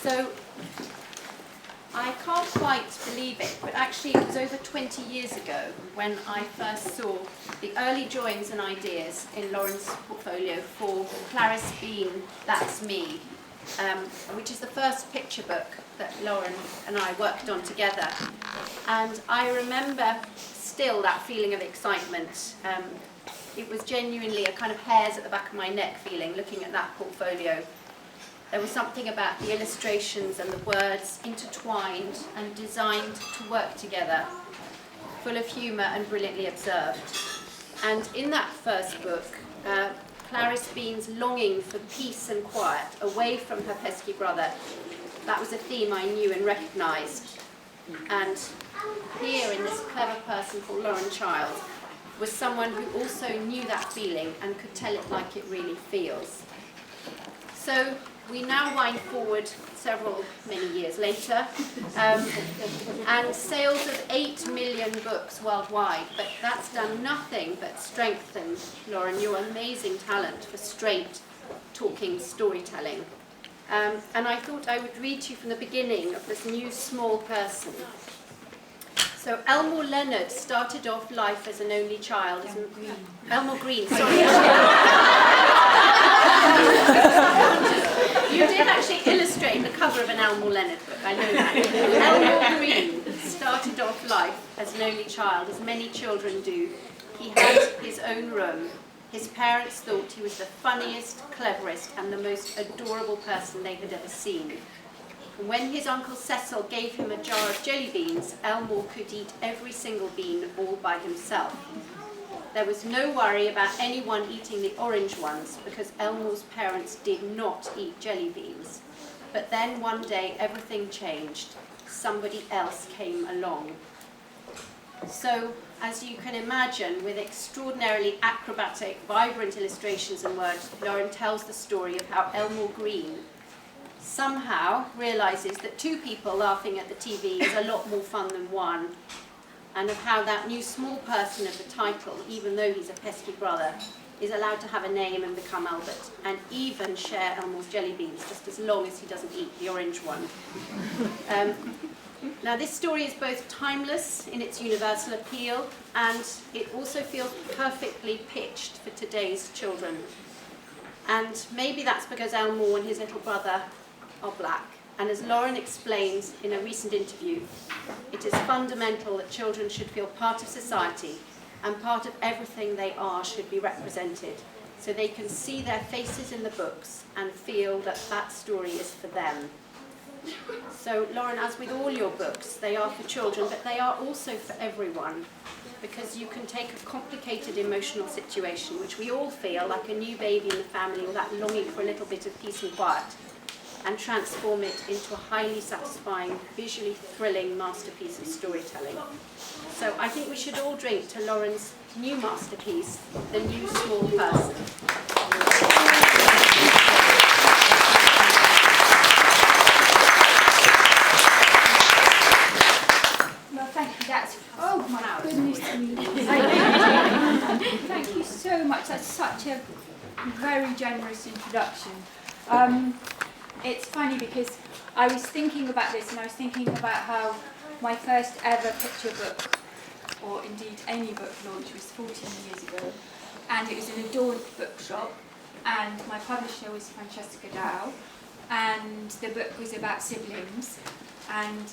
So I can't quite believe it, but actually it was over 20 years ago when I first saw the early drawings and ideas in Lauren's portfolio for Clarice Bean, That's Me, which is the first picture book that Lauren and I worked on together. And I remember still that feeling of excitement. It was genuinely a kind of hairs at the back of my neck feeling looking at that portfolio. There was something about the illustrations and the words intertwined and designed to work together, full of humour and brilliantly observed. And in that first book, Clarice Bean's longing for peace and quiet away from her pesky brother, that was a theme I knew and recognised. And here in this clever person called Lauren Child was someone who also knew that feeling and could tell it like it really feels. So we now wind forward many years later, and sales of 8 million books worldwide, but that's done nothing but strengthen, Lauren, your amazing talent for straight talking storytelling. And I thought I would read to you from the beginning of this new small person. So Elmore Leonard started off life as an only child. Elmore Green, sorry. You did actually illustrate the cover of an Elmore Leonard book, I know that. Elmore Green started off life as an only child, as many children do. He had his own room. His parents thought he was the funniest, cleverest, and the most adorable person they had ever seen. When his Uncle Cecil gave him a jar of jelly beans, Elmore could eat every single bean all by himself. There was no worry about anyone eating the orange ones because Elmore's parents did not eat jelly beans. But then one day everything changed. Somebody else came along. So, as you can imagine, with extraordinarily acrobatic, vibrant illustrations and words, Lauren tells the story of how Elmore Green somehow realises that two people laughing at the TV is a lot more fun than one, and of how that new small person of the title, even though he's a pesky brother, is allowed to have a name and become Albert, and even share Elmore's jelly beans, just as long as he doesn't eat the orange one. Now, this story is both timeless in its universal appeal, and it also feels perfectly pitched for today's children. And maybe that's because Elmore and his little brother are black. And as Lauren explains in a recent interview, it is fundamental that children should feel part of society, and part of everything they are should be represented, so they can see their faces in the books and feel that that story is for them. So, Lauren, as with all your books, they are for children, but they are also for everyone, because you can take a complicated emotional situation, which we all feel, like a new baby in the family or that longing for a little bit of peace and quiet, and transform it into a highly satisfying, visually thrilling masterpiece of storytelling. So I think we should all drink to Lauren's new masterpiece, The New Small Person. That's, oh my goodness me. Thank you so much. That's such a very generous introduction. It's funny because I was thinking about this, and I was thinking about how my first ever picture book, or indeed any book launch, was 14 years ago, and it was in a Dawn bookshop, and my publisher was Francesca Dow, and the book was about siblings. And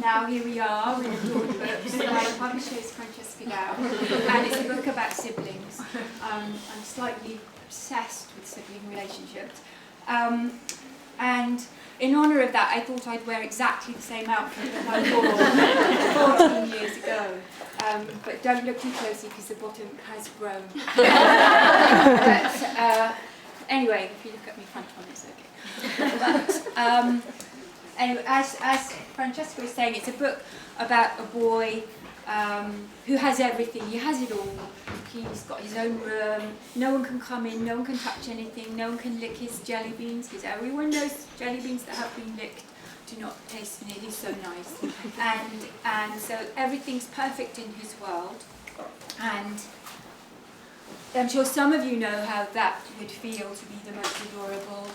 now here we are with Dawn Books. My publisher is Francesca Dow, and it's a book about siblings. I'm slightly obsessed with sibling relationships. And in honour of that, I thought I'd wear exactly the same outfit that I wore 14 years ago. But don't look too closely because the bottom has grown. But anyway, if you look at me front on, it's okay. But, anyway, as Francesca was saying, it's a book about a boy who has everything. He has it all. He's got his own room. No one can come in. No one can touch anything. No one can lick his jelly beans, because everyone knows jelly beans that have been licked do not taste nearly so nice. And so everything's perfect in his world. And I'm sure some of you know how that would feel, to be the most adorable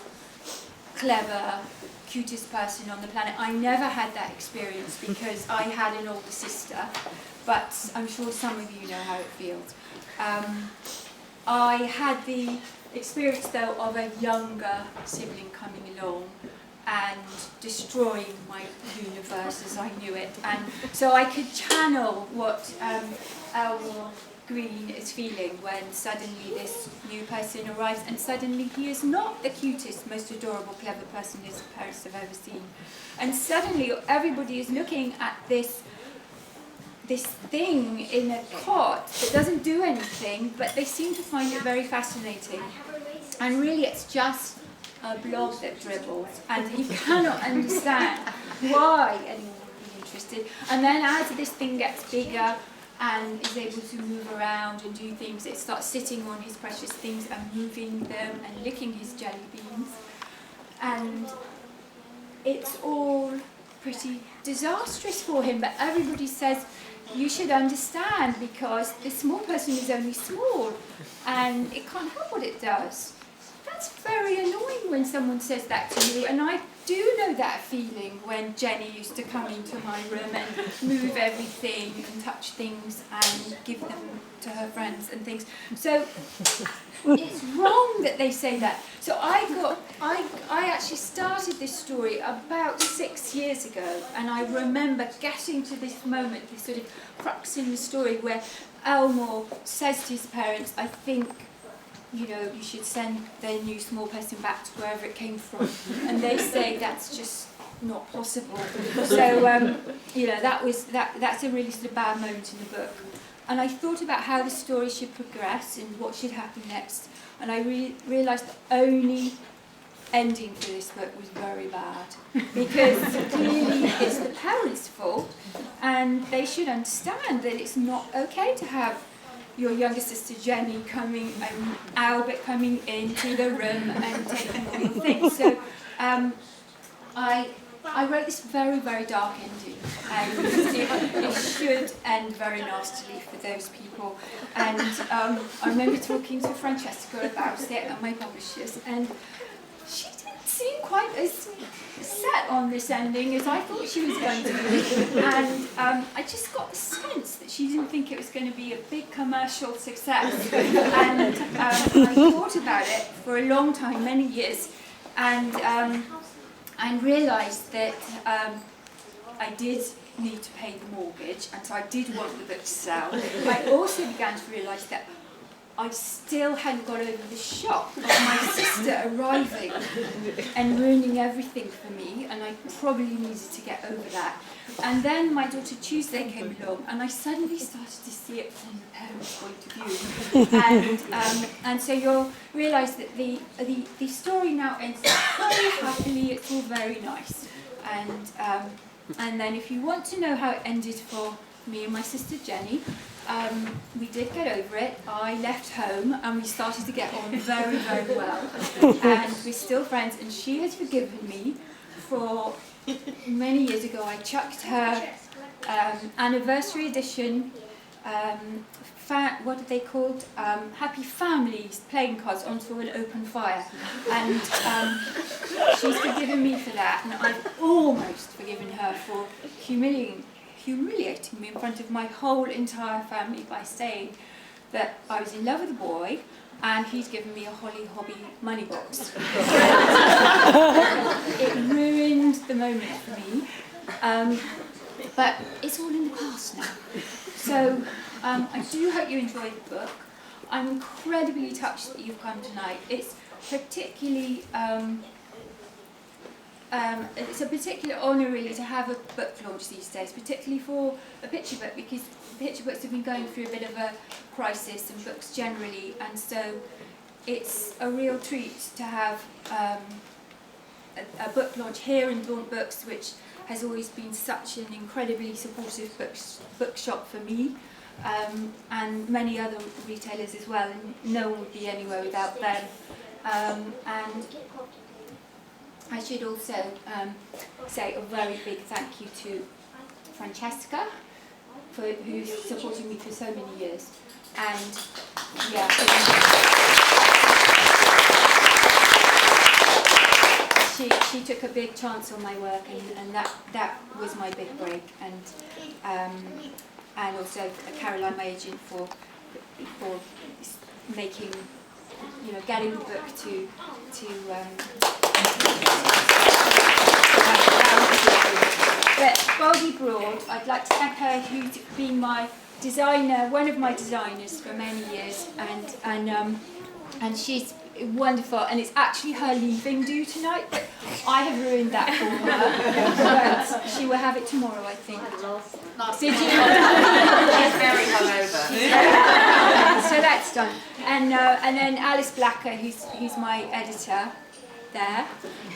clever, cutest person on the planet. I never had that experience because I had an older sister, but I'm sure some of you know how it feels. I had the experience, though, of a younger sibling coming along and destroying my universe as I knew it. And so I could channel what Elmore Green is feeling when suddenly this new person arrives, and suddenly he is not the cutest, most adorable, clever person his parents have ever seen. And suddenly everybody is looking at this thing in a pot that doesn't do anything, but they seem to find it very fascinating. And really it's just a blob that dribbles, and he cannot understand why anyone would be interested. And then as this thing gets bigger and is able to move around and do things, it starts sitting on his precious things and moving them and licking his jelly beans. And it's all pretty disastrous for him, but everybody says, you should understand, because the small person is only small and it can't help what it does. That's very annoying when someone says that to you, and I do know that feeling when Jenny used to come into my room and move everything and touch things and give them to her friends and things. So it's wrong that they say that. So I actually started this story about 6 years ago, and I remember getting to this moment, this sort of crux in the story where Elmore says to his parents, I think, you know, you should send their new small person back to wherever it came from. And they say that's just not possible. So, you know, that's a really sort of bad moment in the book. And I thought about how the story should progress and what should happen next. And I realised the only ending for this book was very bad. Because clearly it's the parents' fault, and they should understand that it's not okay to have your younger sister Jenny coming and Albert coming into the room and taking all your things. So I wrote this very, very dark ending, and it should end very nastily for those people. And I remember talking to Francesca about it at my publishers, and she didn't seem quite as set on this ending as I thought she was going to be. And I just got the sense that she didn't think it was going to be a big commercial success. And I thought about it for a long time, many years, and realised that I did need to pay the mortgage, and so I did want the book to sell. I also began to realise that I still hadn't got over the shock of my sister arriving and ruining everything for me, and I probably needed to get over that. And then my daughter Tuesday came along, and I suddenly started to see it from the parents' point of view. And so you'll realise that the story now ends very happily. It's all very nice. And then if you want to know how it ended for me and my sister Jenny, we did get over it. I left home and we started to get on very, very well. And we're still friends, and she has forgiven me for many years ago. I chucked her anniversary edition, what are they called? Happy Families playing cards onto an open fire. And she's forgiven me for that, and I've almost forgiven her for humiliating me in front of my whole entire family by saying that I was in love with a boy and he'd given me a Holly Hobby money box. It ruined the moment for me, but it's all in the past now. So I do hope you enjoyed the book. I'm incredibly touched that you've come tonight. It's particularly it's a particular honour really to have a book launch these days, particularly for a picture book, because picture books have been going through a bit of a crisis, and books generally, and so it's a real treat to have a book launch here in Daunt Books, which has always been such an incredibly supportive bookshop for me, and many other retailers as well, and no one would be anywhere without them. And I should also say a very big thank you to Francesca, who's supported me for so many years. And yeah, she took a big chance on my work, and that was my big break. And also Caroline, my agent, for making, getting the book to But Goldie Broad, I'd like to thank her, who's been my designer, one of my designers for many years, and she's wonderful, and it's actually her leaving due tonight, but I have ruined that for her. But she will have it tomorrow, I think. Did you? She's very hungover. So that's done. And then Alice Blacker, who's my editor there.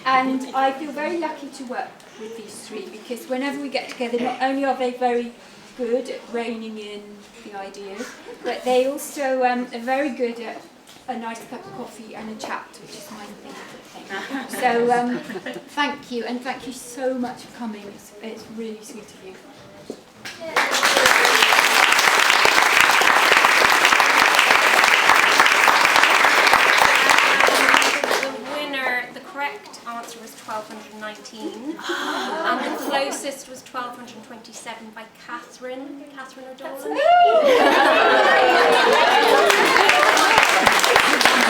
And I feel very lucky to work with these three, because whenever we get together, not only are they very good at reining in the ideas, but they also are very good at a nice cup of coffee and a chat, which is my favourite thing. So thank you, and thank you so much for coming. It's really sweet of you. The correct answer was 1219, and the closest was 1227 by Catherine O'Donnell.